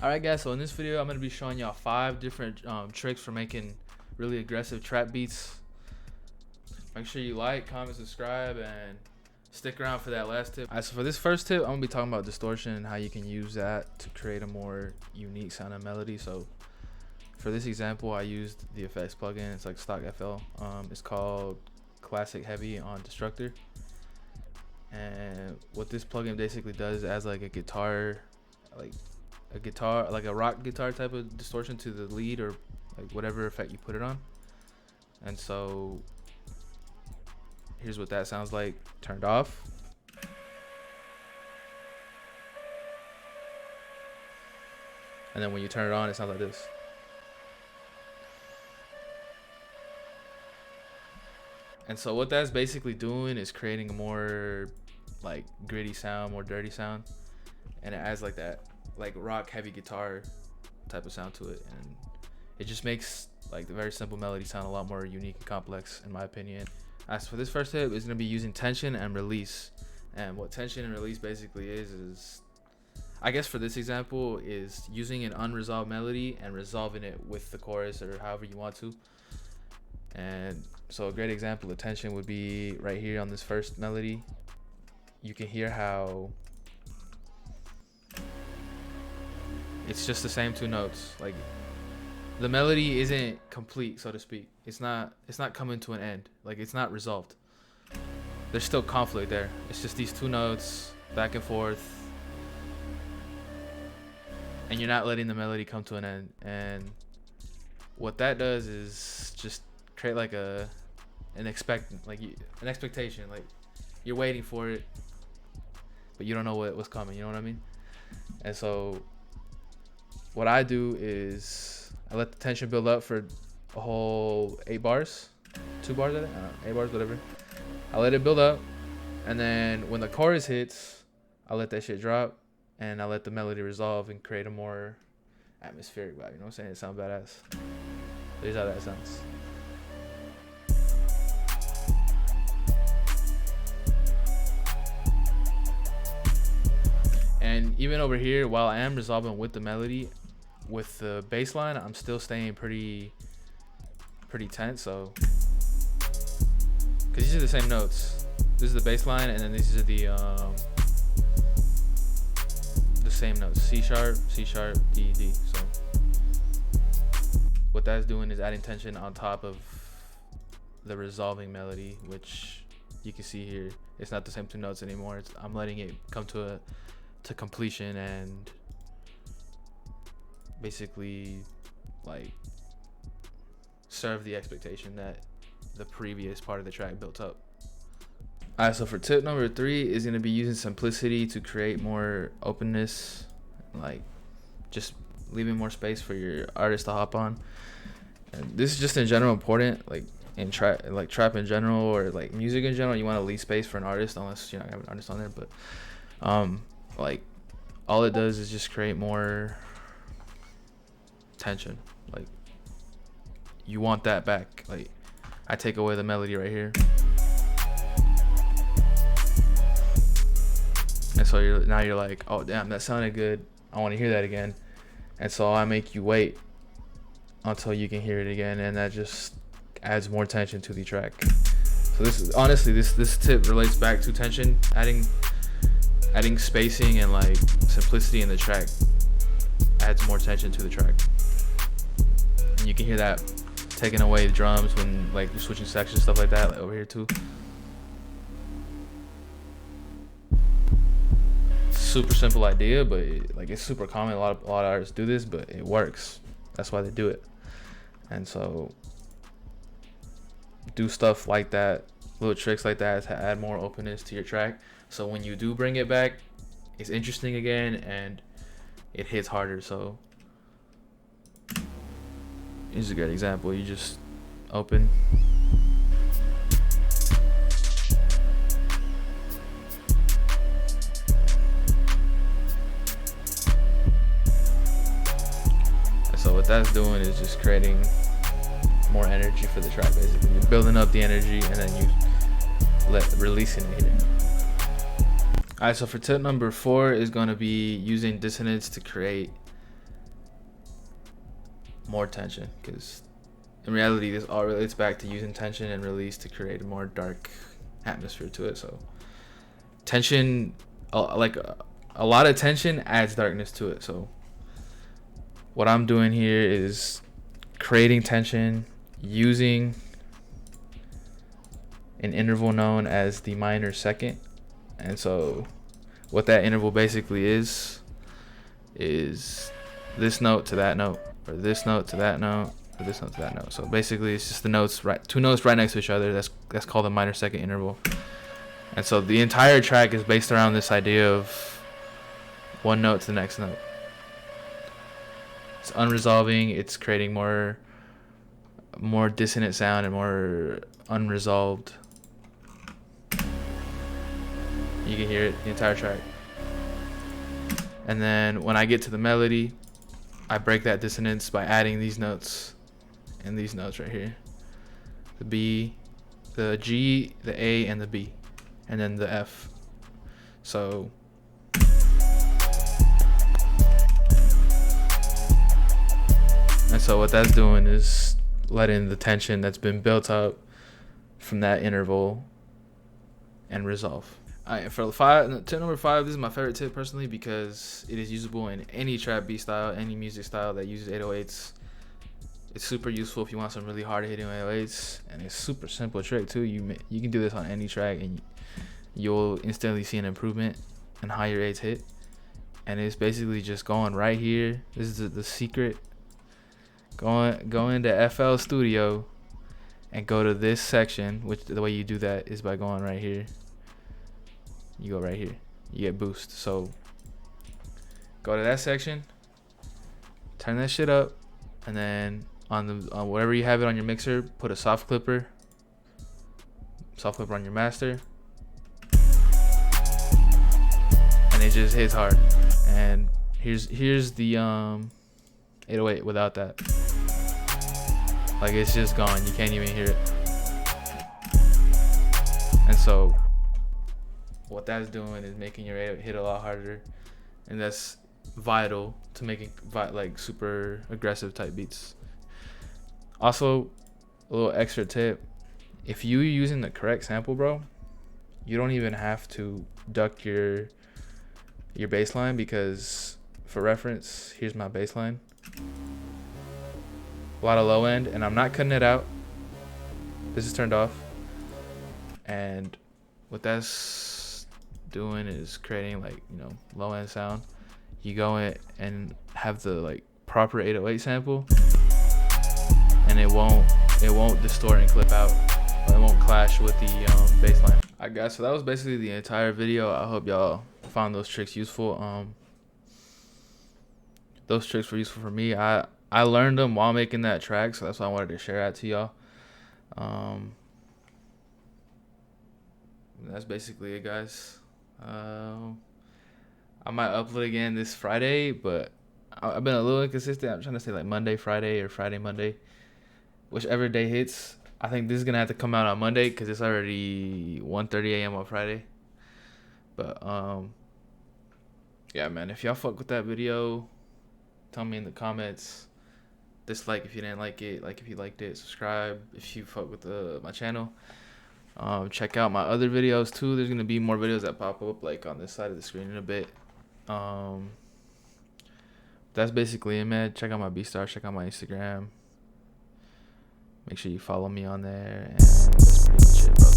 Alright guys, so in this video I'm going to be showing y'all 5 different tricks for making really aggressive trap beats. Make sure you like, comment, subscribe, and stick around for that last tip. Alright, so for this first tip, I'm going to be talking about distortion and how you can use that to create a more unique sound and melody. So for this example, I used the effects plugin. It's like stock FL. It's called Classic Heavy on Destructor. And what this plugin basically does is adds like a guitar, like a rock guitar type of distortion to the lead, or like whatever effect you put it on. And so here's what that sounds like turned off. And then when you turn it on, it sounds like this. And so what that's basically doing is creating a more like gritty sound, more dirty sound, and it adds like that like rock heavy guitar type of sound to it, and it just makes like the very simple melody sound a lot more unique and complex, in my opinion. As for this first tip, is going to be using tension and release. And what tension and release basically is I guess for this example, is using an unresolved melody and resolving it with the chorus or however you want to. And so a great example of tension would be right here on this first melody. You can hear how it's just the same 2 notes. Like the melody isn't complete, so to speak. It's not coming to an end. Like it's not resolved. There's still conflict there. It's just these 2 notes back and forth, and you're not letting the melody come to an end. And what that does is just create like an expectation. Like you're waiting for it, but you don't know what's coming. You know what I mean? And so what I do is I let the tension build up for a whole 8 bars, 2 bars, I don't know, 8 bars, whatever. I let it build up, and then when the chorus hits, I let that shit drop, and I let the melody resolve and create a more atmospheric vibe. You know what I'm saying? It sounds badass. Here's how that sounds. And even over here, while I am resolving with the melody, with the bass line, I'm still staying pretty tense. So, because these are the same notes. This is the bass line, and then these are the same notes: C sharp, D, D. So what that's doing is adding tension on top of the resolving melody, which you can see here. It's not the same 2 notes anymore. I'm letting it come to completion and basically like serve the expectation that the previous part of the track built up. Alright, so for tip number 3 is going to be using simplicity to create more openness, like just leaving more space for your artist to hop on. And this is just in general important, like in trap in general, or like music in general. You want to leave space for an artist, unless you're not gonna have an artist on there. But like all it does is just create more tension. Like you want that back. Like I take away the melody right here, and so you're like, oh damn, that sounded good, I want to hear that again. And so I make you wait until you can hear it again, and that just adds more tension to the track. So this is honestly, this tip relates back to tension. Adding spacing and like simplicity in the track adds more tension to the track. And you can hear that taking away the drums when like you're switching sections, stuff like that, like over here too. Super simple idea, but it's super common. A lot of artists do this, but it works. That's why they do it. And so do stuff like that, little tricks like that, to add more openness to your track. So when you do bring it back, it's interesting again and it hits harder. So here's a good example. You just open. And so what that's doing is just creating more energy for the track. Basically, you're building up the energy and then you releasing it here. Alright, so for tip number 4 is going to be using dissonance to create more tension, because in reality this all relates back to using tension and release to create a more dark atmosphere to it. So tension, like a lot of tension adds darkness to it. So what I'm doing here is creating tension using an interval known as the minor second. And so what that interval basically is this note to that note, or this note to that note, or this note to that note. So basically it's just the notes, right, two notes right next to each other. That's called a minor second interval. And so the entire track is based around this idea of one note to the next note. It's unresolving, it's creating more dissonant sound and more unresolved. You can hear it the entire track. And then when I get to the melody, I break that dissonance by adding these notes and these notes right here. The B, the G, the A, and the B. And then the F. So what that's doing is letting the tension that's been built up from that interval and resolve. Alright, for tip number 5, this is my favorite tip personally because it is usable in any trap beat style, any music style that uses 808s. It's super useful if you want some really hard hitting 808s, and it's super simple trick too. You can do this on any track and you'll instantly see an improvement in how your 8s hit. And it's basically just going right here. This is the secret. Go into FL Studio and go to this section, which the way you do that is by going right here. You go right here, you get boost. So go to that section, turn that shit up, and then on whatever you have it on your mixer, put a soft clipper on your master, and it just hits hard. And here's the 808 without that. Like, it's just gone, you can't even hear it. And so what that's doing is making your 808 hit a lot harder, and that's vital to making like super aggressive type beats. Also, a little extra tip: if you're using the correct sample, bro, you don't even have to duck your bass line, because for reference, here's my bass line. A lot of low end, and I'm not cutting it out. This is turned off, and what that's doing is creating, like, you know, low end sound. You go in and have the like proper 808 sample, and it won't distort and clip out, or it won't clash with the bass line. Alright guys, so that was basically the entire video. I hope y'all found those tricks useful. Those tricks were useful for me. I learned them while making that track, so that's why I wanted to share that to y'all. That's basically it, guys. I might upload again this Friday, but I've been a little inconsistent. I'm trying to say like Monday, Friday, or Friday, Monday, whichever day hits. I think this is gonna have to come out on Monday because it's already 1:30 a.m. on Friday. But yeah, man, if y'all fuck with that video, tell me in the comments. Dislike if you didn't like it, like if you liked it, subscribe if you fuck with my channel. Check out my other videos too. There's gonna be more videos that pop up like on this side of the screen in a bit. That's basically it, man. Check out my B-Star, check out my Instagram. Make sure you follow me on there, and that's pretty much it, bro.